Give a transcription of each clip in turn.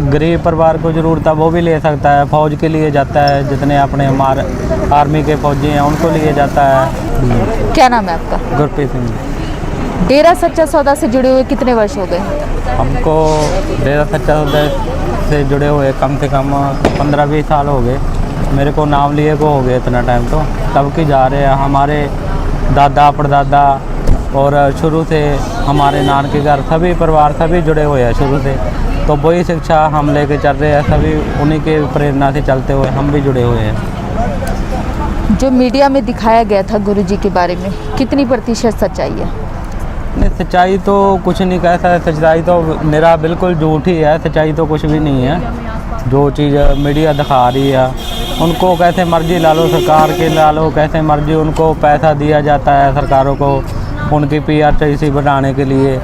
गरीब परिवार को ज़रूरत है वो भी ले सकता है, फौज के लिए जाता है, जितने अपने हमारे आर्मी के फौजी हैं उनको लिए जाता है। क्या नाम है आपका? गुरप्रीत सिंह जी। डेरा सच्चा सौदा से जुड़े हुए कितने वर्ष हो गए? हमको डेरा सच्चा सौदा से जुड़े हुए कम से कम 15-20 साल हो गए। मेरे को नाम लिए को हो गया इतना टाइम, तो तब की जा रहे हैं। हमारे दादा परदादा और शुरू से हमारे नान के घर सभी परिवार सभी जुड़े हुए हैं शुरू से, तो वही शिक्षा हम लेके चल रहे हैं। सभी उन्हीं के प्रेरणा से चलते हुए हम भी जुड़े हुए हैं। जो मीडिया में दिखाया गया था गुरुजी के बारे में, कितनी प्रतिशत सच्चाई है? नहीं, सच्चाई तो कुछ नहीं कह सकते। सच्चाई तो मेरा बिल्कुल झूठ ही है, सच्चाई तो कुछ भी नहीं है। जो चीज़ मीडिया दिखा रही है उनको कैसे मर्जी ला लो, सरकार के ला लो, कैसे मर्जी उनको पैसा दिया जाता है सरकारों को उनकी PR बढ़ाने के लिए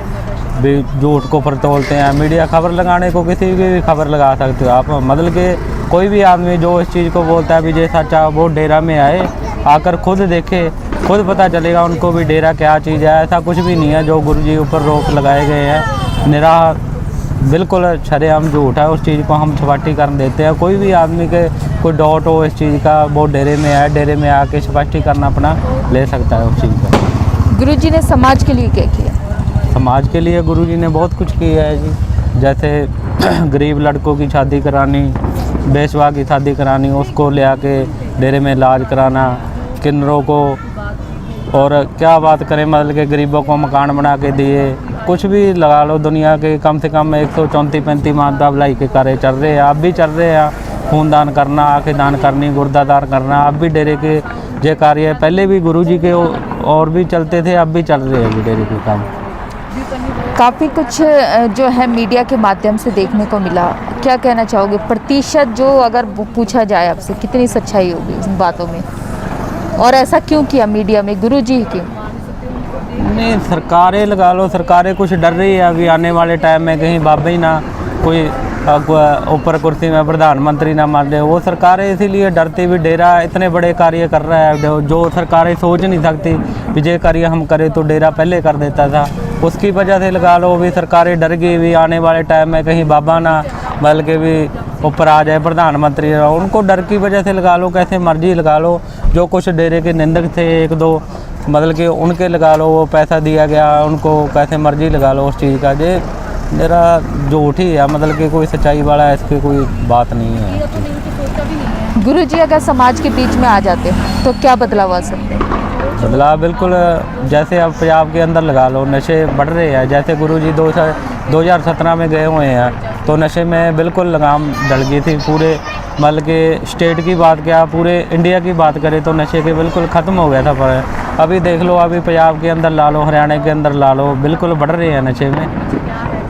भी झूठ को फरतोलते हैं। मीडिया खबर लगाने को किसी की भी खबर लगा सकते हो आप, मतलब कि कोई भी आदमी जो इस चीज़ को बोलता है भी ये सच्चा, वो डेरा में आए, आकर खुद देखे, खुद पता चलेगा उनको भी डेरा क्या चीज़ है। ऐसा कुछ भी नहीं है जो गुरुजी ऊपर रोक लगाए गए हैं, निरा बिल्कुल शरेआम झूठ है। उस चीज़ को हम स्पष्टीकरण देते हैं। कोई भी आदमी के कोई डाउट हो इस चीज़ का, वो डेरे में आए, डेरे में आके स्पष्टीकरण अपना ले सकता है उस चीज़ का। गुरुजी ने समाज के लिए क्या किया? समाज के लिए गुरुजी ने बहुत कुछ किया है जी। जैसे गरीब लड़कों की शादी करानी, बेसवा की शादी करानी, उसको ले आके डेरे में इलाज कराना, किन्नरों को, और क्या बात करें, मतलब कि गरीबों को मकान बना के दिए। कुछ भी लगा लो, दुनिया के कम से कम 134-35 मानता भलाई के कार्य चल रहे हैं, अब भी चल रहे हैं। खून दान करना, आँखें दान करनी, गुर्दा दान करना, अब भी डेरे के ये कार्य है। पहले भी गुरुजी के और भी चलते थे, अब भी चल रहे हैं डेरे के काम। काफ़ी कुछ जो है मीडिया के माध्यम से देखने को मिला, क्या कहना चाहोगे? प्रतिशत जो अगर पूछा जाए आपसे, कितनी सच्चाई होगी इन बातों में, और ऐसा क्यों किया मीडिया में? गुरुजी क्यों? नहीं, सरकारें लगा लो, सरकारें कुछ डर रही है अभी आने वाले टाइम में कहीं बाबा ही ना कोई ऊपर कुर्सी में प्रधानमंत्री ना मान ले। वो सरकारें इसीलिए डरती भी, डेरा इतने बड़े कार्य कर रहा है जो सरकारें सोच नहीं सकती कि ये कार्य हम करें तो डेरा पहले कर देता था। उसकी वजह से लगा लो भी सरकारें डर गई भी आने वाले टाइम में कहीं बाबा ना बल्कि भी ऊपर आ जाए प्रधानमंत्री। उनको डर की वजह से लगा लो, कैसे मर्जी लगा लो, जो कुछ डेरे के निंदक थे 1-2, मतलब कि उनके लगा लो वो पैसा दिया गया उनको, कैसे मर्जी लगा लो उस चीज़ का। ये मेरा झूठ ही है, मतलब कि कोई सच्चाई वाला इसकी कोई बात नहीं है। गुरुजी अगर समाज के बीच में आ जाते तो क्या बदलाव आ सकते हैं? बदलाव बिल्कुल, जैसे अब पंजाब के अंदर लगा लो नशे बढ़ रहे हैं। जैसे गुरुजी 2017 में गए हुए हैं तो नशे में बिल्कुल लगाम डल गई थी पूरे, मतलब कि स्टेट की बात क्या पूरे इंडिया की बात करें तो नशे के बिल्कुल ख़त्म हो गया था। पर अभी देख लो, अभी पंजाब के अंदर ला लो, हरियाणा के अंदर ला लो, बिल्कुल बढ़ रहे हैं नशे में।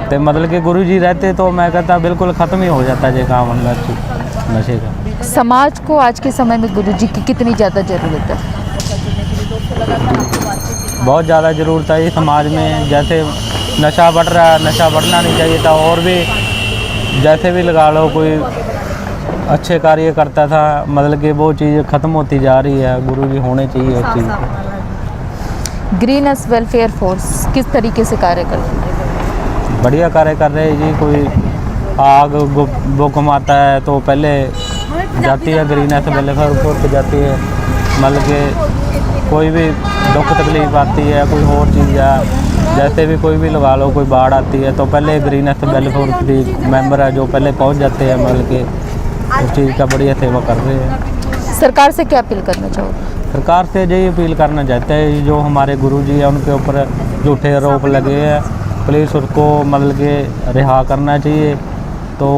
तो मतलब कि गुरुजी रहते तो मैं कहता बिल्कुल ख़त्म ही हो जाता ये काम नशे का। समाज को आज के समय में गुरुजी की कितनी ज़्यादा ज़रूरत है? बहुत ज़्यादा ज़रूरत है समाज में। जैसे नशा बढ़ रहा है, नशा बढ़ना नहीं चाहिए था, और भी जैसे भी लगा लो कोई अच्छे कार्य करता था, मतलब कि वो चीज़ ख़त्म होती जा रही है। गुरुजी होने चाहिए उस चीज़ को। ग्रीनस वेलफेयर फोर्स किस तरीके से कार्य करती है? बढ़िया कार्य कर रहे हैं जी। कोई आग वो कमाता है तो पहले जाती है ग्रीनस वेलफेयर फोर्स जाती है, मतलब कि कोई भी दुख तकलीफ आती है, कोई और चीज़ है, जैसे भी कोई भी लगा लो, कोई बाढ़ आती है तो पहले ग्रीनस वेलफेयर की मेंबर है जो पहले पहुंच जाते हैं, मतलब कि उस चीज़ का बढ़िया सेवा कर रहे हैं। सरकार से क्या अपील करना चाहोगे? सरकार से यही अपील करना चाहते हैं, जो हमारे गुरुजी हैं उनके ऊपर झूठे आरोप लगे हैं, पुलिस उसको मतलब कि रिहा करना चाहिए। तो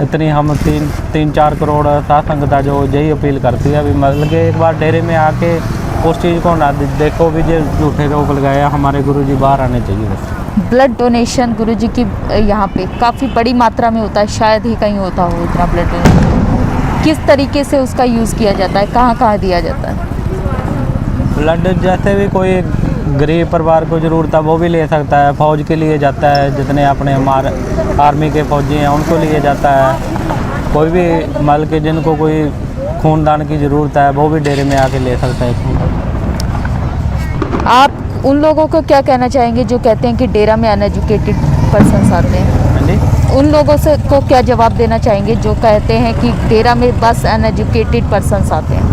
इतनी हम 3-4 करोड़ साथ संगत जो यही अपील करती है अभी, मतलब कि एक बार डेरे में आके उस चीज़ को ना देखो भी जो झूठे रोक लगाया, हमारे गुरुजी बाहर आने चाहिए बस। ब्लड डोनेशन गुरुजी की यहाँ पे काफ़ी बड़ी मात्रा में होता है, शायद ही कहीं होता हो इतना ब्लड डोनेशन। किस तरीके से उसका यूज़ किया जाता है, कहाँ कहाँ दिया जाता है? ब्लड जैसे भी कोई गरीब परिवार को ज़रूरत है वो भी ले सकता है, फौज के लिए जाता है, जितने अपने हमारे आर्मी के फौजी हैं उनको लिए जाता है। कोई भी मतलब कि जिनको कोई खून दान की ज़रूरत है वो भी डेरे में आके ले सकता है। आप उन लोगों को क्या कहना चाहेंगे जो कहते हैं कि डेरा में अनएजुकेटेड पर्सन्स आते हैं? हाँ जी। उन लोगों से को क्या जवाब देना चाहेंगे जो कहते हैं कि डेरा में बस अनएजुकेटेड पर्सन्स आते हैं?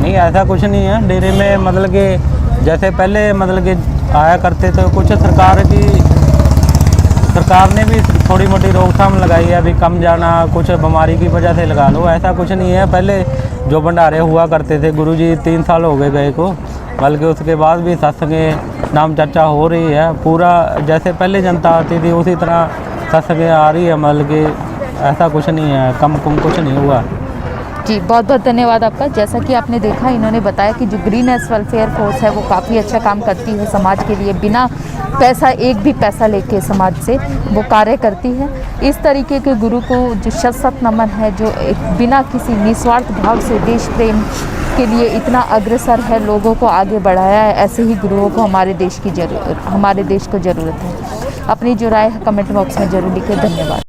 नहीं, ऐसा कुछ नहीं है डेरे में, मतलब कि जैसे पहले मतलब कि आया करते तो कुछ सरकार ने भी थोड़ी मोटी रोकथाम लगाई है, अभी कम जाना कुछ बीमारी की वजह से लगा लो, ऐसा कुछ नहीं है। पहले जो भंडारे हुआ करते थे, गुरुजी 3 साल हो गए को, बल्कि उसके बाद भी सत्संगें नाम चर्चा हो रही है। पूरा जैसे पहले जनता आती थी उसी तरह सत्संगें आ रही है, मतलब कि ऐसा कुछ नहीं है, कम कुछ नहीं हुआ। जी, बहुत बहुत धन्यवाद आपका। जैसा कि आपने देखा, इन्होंने बताया कि जो ग्रीन एस वेलफेयर फोर्स है वो काफ़ी अच्छा काम करती है समाज के लिए, बिना पैसा एक भी पैसा लेके समाज से वो कार्य करती है। इस तरीके के गुरु को जो शत नमन है, जो एक बिना किसी निस्वार्थ भाव से देश प्रेम के लिए इतना अग्रसर है, लोगों को आगे बढ़ाया है, ऐसे ही गुरुओं को हमारे देश को ज़रूरत है। अपनी जो राय है कमेंट बॉक्स में ज़रूर लिखें। धन्यवाद।